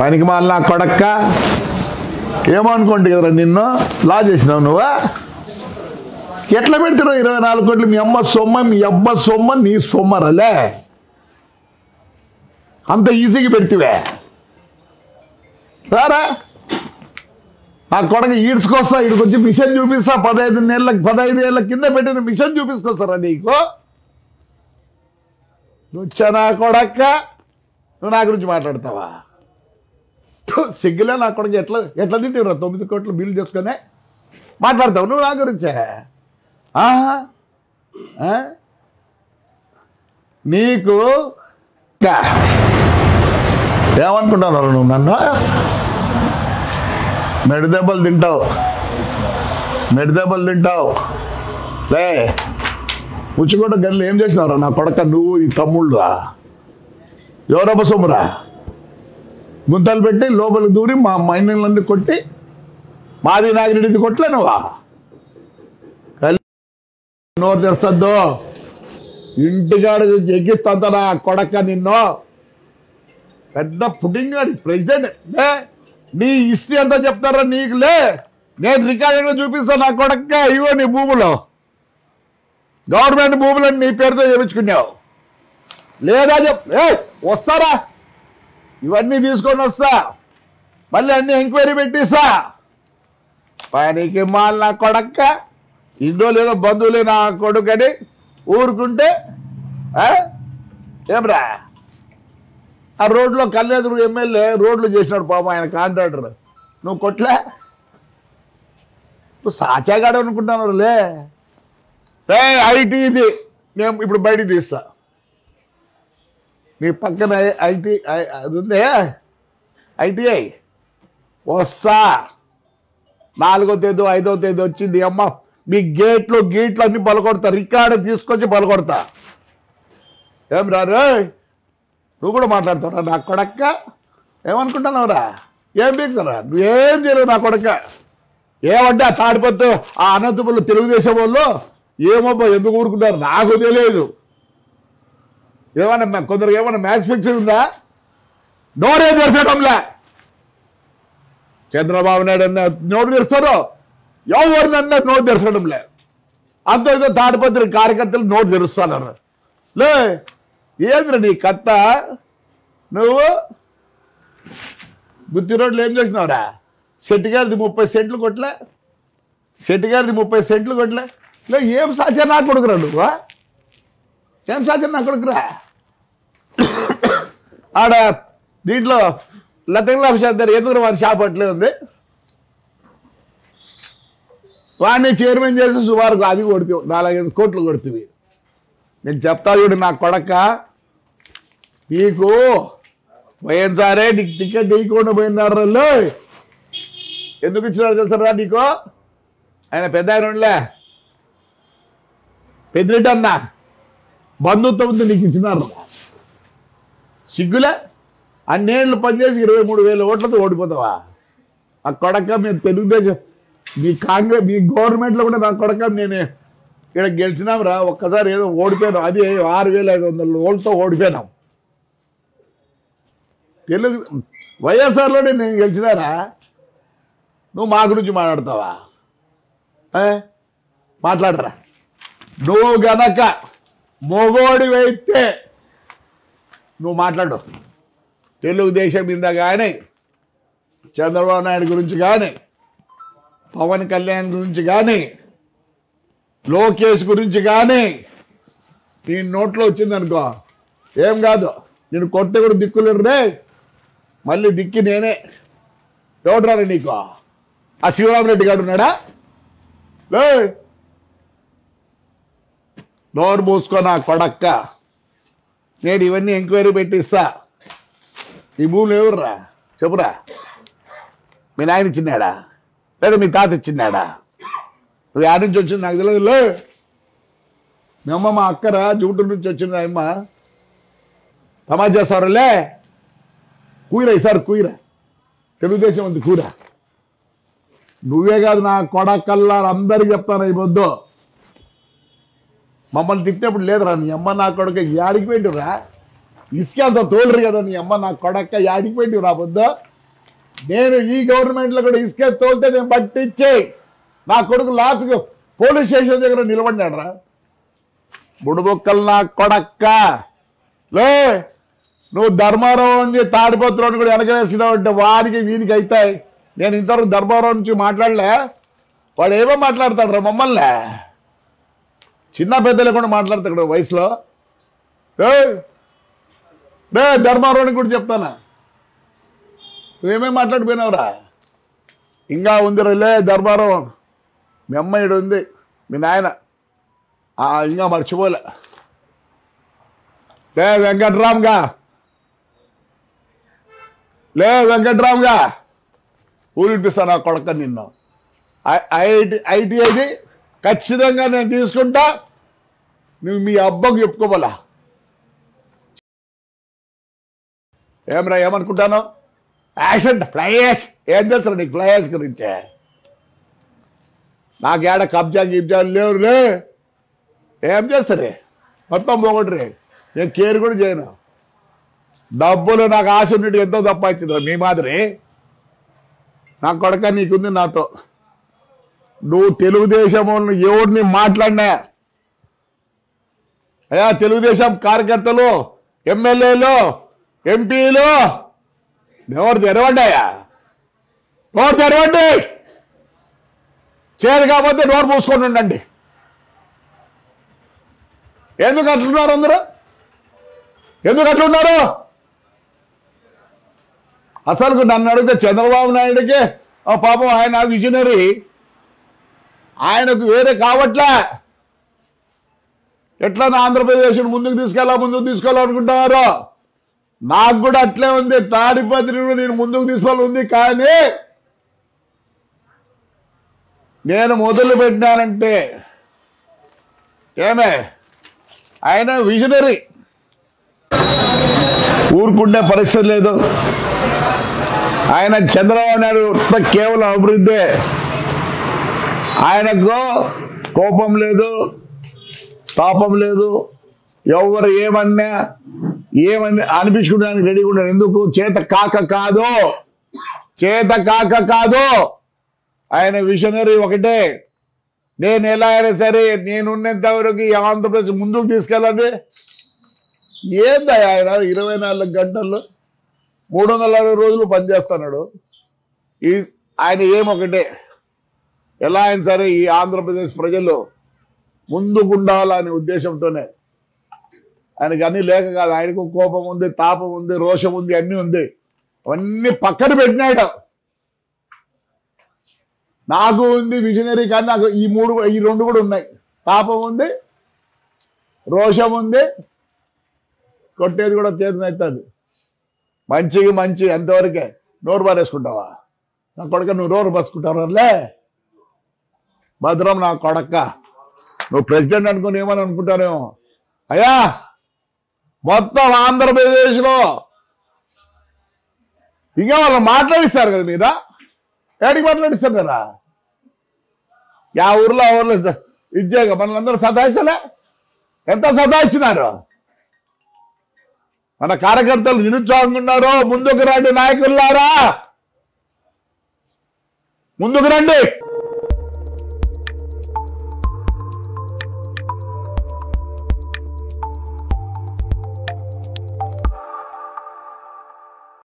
పనికి మాల నా కొడక్క ఏమనుకోండి కదరా నిన్ను లా చేసినావు నువ్వా ఎట్లా పెడుతున్నావు 24 కోట్లు మీ అమ్మ సొమ్మ మీ అబ్బ సొమ్మ నీ సొమ్మరలే అంత ఈజీగా పెడితివే రారా నా కొడక ఈడ్చుకొస్తా ఇక్కడికి వచ్చి మిషన్ చూపిస్తా 15 ఏళ్ళ కింద పెట్టిన మిషన్ చూపిస్తారా నీకు నువ్వు నా కొడక్క నువ్వు నా గురించి మాట్లాడతావా సిగ్గులే నా కొడుకు ఎట్లా తింటావురా 9 కోట్లు బిల్లు చేసుకొని మాట్లాడతావు నువ్వు నా గురించే నీకు ఏమనుకుంటున్నారు నువ్వు నన్ను మెడదెబ్బలు తింటావు లే ఉచ్చుకోట గన్లు ఏం చేసినావురా నా కొడక నువ్వు ఈ తమ్ముళ్ళు ఎవరబ్బ సొమ్మురా గుంతలు పెట్టి లోపలికి దూరి మా మైనర్లన్నీ కొట్టి మాది నాగిరెడ్డిది కొట్టలే నువ్వా నోరు తెస్తద్దు ఇంటికాడ ఎగ్గిస్తంత నా కొడక నిన్ను పెద్ద పుట్టింగ్ ప్రెసిడెంట్ నీ హిస్టరీ అంతా చెప్తారా నీకులే నేను రికార్డుగా చూపిస్తాను నా కొడక ఇవో నీ భూములో గవర్నమెంట్ భూములను నీ పేరుతో చేయించుకున్నావు లేదా వస్తారా ఇవన్నీ తీసుకొని వస్తా మళ్ళీ అన్ని ఎంక్వైరీ పెట్టిస్తా పనికి మాల నా కొడక్క ఇండో లేదో బంధువులే నా కొడుకని ఊరుకుంటే ఏమ్రా ఆ రోడ్లో కళ్ళెదురు ఎమ్మెల్యే రోడ్లు చేసినాడు పాపం ఆయన కాంట్రాక్టర్ నువ్వు కొట్లే నువ్వు సాచాగాడు అనుకుంటున్నారు లే ఐటీ ఇది నేను ఇప్పుడు బయటికి తీస్తా నీ పక్కన ఐటీ అది ఉందే ఐటీఐ వస్తా 4వ తేదీ 5వ తేదీ వచ్చింది అమ్మ మీ గేట్లు అన్నీ పలకొడతా రికార్డు తీసుకొచ్చి పలకొడతా ఏం రారు నువ్వు కూడా మాట్లాడతావురా నా కొడక్క ఏమనుకుంటున్నావురా ఏం పీకుతారా నువ్వేం చేయలేవు నా కొడక్క ఏమంటే ఆ తాడిపత్తు ఆ అనంతపురంలో తెలుగుదేశం వాళ్ళు ఏమబ్బా ఎందుకు ఊరుకుంటారు నాకు తెలియదు ఏమన్నా కొందరికి ఏమన్నా మ్యాచ్ ఫిక్స్ ఉందా నోరే తెరచడంలే చంద్రబాబు నాయుడు అన్న నోటు తెరుస్తారు ఎవరినన్నా నోటు తెరచడంలే అంత ఏదో తాడిపత్రి కార్యకర్తలు నోటు తెరుస్తానన్నారు లే ఏంద్ర నీ కత్త నువ్వు గుత్తి రోడ్లు ఏం చేసినావురా శెట్టిగారిది 30 సెంట్లు కొట్లే లే ఏం సాధ్యం నా కొడుకురా నువ్వు ఏం సాధ్యం నా కొడుకురా ఆడ దీంట్లో లతంగుల దగ్గర ఎందుకు వారి షాప్ అట్లే ఉంది వాడిని చైర్మన్ చేసి సుమారు అది కొడుతు 4-5 కోట్లు కొడుతుంది నేను చెప్తా చూడు నా కొడక నీకు పోయినసారే నీకు టికెట్ ఇవ్వకుండా పోయినారు ఎందుకు ఇచ్చినారు తెలుసారా నీకు ఆయన పెద్ద ఆయన ఉండలే పెద్దిరెడ్డి అన్న బంధుత్వంతో నీకు ఇచ్చినారు సిగ్గులే అన్నేళ్ళు పనిచేసి 23,000 ఓట్లతో ఓడిపోతావా ఆ కొడక మేము తెలుగుదేశం మీ గవర్నమెంట్లో కూడా నా కొడక నేను ఇక్కడ గెలిచినాం రా ఒక్కసారి ఏదో ఓడిపోయినాం అది 6,500 ఓట్లతో ఓడిపోయినాం తెలుగు వైఎస్ఆర్లోనే నేను గెలిచినారా నువ్వు మా గురించి మాట్లాడతావా మాట్లాడరా నువ్వు గనక మొగోడివైతే నువ్వు మాట్లాడు తెలుగుదేశం మీద కానీ చంద్రబాబు నాయుడు గురించి కానీ పవన్ కళ్యాణ్ గురించి కానీ లోకేష్ గురించి కానీ నీ నోట్లో వచ్చిందనుకో ఏం కాదు నేను కొత్త కూడా దిక్కులేరు రే మళ్ళీ దిక్కి నేనే ఎవడరా నీకు ఆ శివరామరెడ్డి గారు ఉన్నాడా లే నోరు మూసుకో నా కొడక్క నేను ఇవన్నీ ఎంక్వైరీ పెట్టిస్తా ఈ భూములు ఎవర్రా చెప్పురా మీ నాయన ఇచ్చినాడా లేదా మీ తాత ఇచ్చినాడా నువ్వు యాడ్ నుంచి వచ్చింది నాకు తెలియదు మీ అమ్మ మా అక్కరా జూటూరు నుంచి వచ్చింది అమ్మ తమాషా చేస్తారులే కూర ఈసారి కూర తెలుగుదేశం ఉంది కూర నువ్వే కాదు నా కొడకల్లా అందరికి చెప్తాను ఈ పొద్దు మమ్మల్ని తిట్టినప్పుడు లేదురా నీ అమ్మ నా కొడక యాడికి పెట్టిరా ఇసుకంత తోలురు కదా నీ అమ్మ నా కొడక్క యాడికి పెట్టిరా పొద్దు నేను ఈ గవర్నమెంట్లో కూడా ఇసుక తోలితే నేను పట్టించే నా కొడుకు లాస్ట్కి పోలీస్ స్టేషన్ దగ్గర నిలబడినాడు రా. బుడుబొక్కలు నా కొడక్క లే, నువ్వు ధర్మారావు అని తాడిపత్రుని కూడా వెనకవేసినావు అంటే వాడికి వీనికి అవుతాయి. నేను ఇంతవరకు ధర్మారావు నుంచి మాట్లాడలే, వాడు ఏమో మాట్లాడతాడు రా మమ్మల్ని. చిన్న పెద్ద లేకుండా మాట్లాడతాడు వయసులో. రే ధర్మారావుని కూడా చెప్తానా, నువ్వేమేమి మాట్లాడిపోయినావురా. ఇంకా ఉంది రే ధర్మారావు, మీ అమ్మాయిడు ఉంది, మీ నాయన ఇంకా మర్చిపోలే. లే వెంకట్రామ్గా, లే వెంకట్రామ్గా ఊరిపిస్తాను నా కొడక నిన్ను. ఐటీఐది ఖచ్చితంగా నేను తీసుకుంటా, నువ్వు మీ అబ్బకు చెప్పుకోవాలా. ఏమరా ఏమనుకుంటాను, యాక్సిడెంట్ ఫ్లైయాష్ ఏం చేస్తారు నీకు ఫ్లైయాష్ గురించే. నాకేడ కబ్జా గిబ్జాలు లేవులే, ఏం చేస్తారే మొత్తం పోగొట్టరే. నేను కేర్ కూడా చేయను. డబ్బులు నాకు ఆశ ఉన్నట్టు ఎంతో తప్పించింది మీ మాదిరి. నా కొడక నీకుంది నాతో. నువ్వు తెలుగుదేశం ఎవరిని మాట్లాడినా అయ్యా, తెలుగుదేశం కార్యకర్తలు, ఎమ్మెల్యేలు, ఎంపీలు ఎవరు తెరవండియా, నోరు తెరవండి. చేరు కాకపోతే నోరు మూసుకొని ఉండండి. ఎందుకు అట్లున్నారు అందరూ, ఎందుకు అట్లున్నారు? అసలు నన్ను అడిగితే చంద్రబాబు నాయుడికి పాపం ఆయన విజనరీ, ఆయనకు వేరే కావట్లే. ఎట్లా ఆంధ్రప్రదేశ్ ముందుకు తీసుకోవాలనుకుంటున్నారు. నాకు కూడా అట్లే ఉంది, తాడిపత్రిని నేను ముందుకు తీసుకోవాలి ఉంది. కానీ నేను మొదలు పెట్టినానంటే ఏమే, ఆయన విజనరీ, ఊరుకుండే పరిస్థితి లేదు. ఆయన చంద్రబాబు నాయుడు కేవలం అభివృద్ధి, ఆయనకు కోపం లేదు, తాపం లేదు. ఎవరు ఏమన్నా అనిపించుకోవడానికి రెడీగా ఉన్నాడు. ఎందుకు? చేత కాక కాదు. ఆయన విజనరీ ఒకటే, నేను ఎలా అయినా సరే నేనున్నంత వరకు ఈ ఆంధ్రప్రదేశ్ ముందుకు తీసుకెళ్ళండి. ఏంది ఆయన 24 గంటల్లో 360 రోజులు పనిచేస్తున్నాడు. ఆయన ఏమొకటే, ఎలా అయినా సరే ఈ ఆంధ్రప్రదేశ్ ప్రజలు ముందుకుండాలనే ఉద్దేశంతోనే. ఆయనకి అన్నీ లేక కాదు, ఆయనకు కోపం ఉంది, తాపం ఉంది, రోషం ఉంది, అన్నీ ఉంది. అవన్నీ పక్కన పెట్టినాడు. నాకు ఉంది విజనరీ, కానీ నాకు ఈ రెండు కూడా ఉన్నాయి. తాపం ఉంది, రోషం ఉంది, కొట్టేది కూడా చేతనవుతుంది. మంచిగా మంచి అంతవరకే. నోరు పారేసుకుంటావా నా కొడక? నువ్వు నోరు పరుచుకుంటావులే. భద్రం నా కొడక్క, నువ్వు ప్రెసిడెంట్ అనుకుని ఏమని అనుకుంటానేమో. అయ్యా, మొత్తం ఆంధ్రప్రదేశ్లో ఇంకా వాళ్ళు మాట్లాడిస్తారు కదా మీద, ఏడికి మాట్లాడిస్తారు కదా. ఊర్లో ఇచ్చేగా మనల్ని సతాయించలే, ఎంత సతాయించినారు. మన కార్యకర్తలు నిరుత్సాహంగా ఉన్నారు. ముందుకు రండి నాయకులారా, ముందుకు రండి.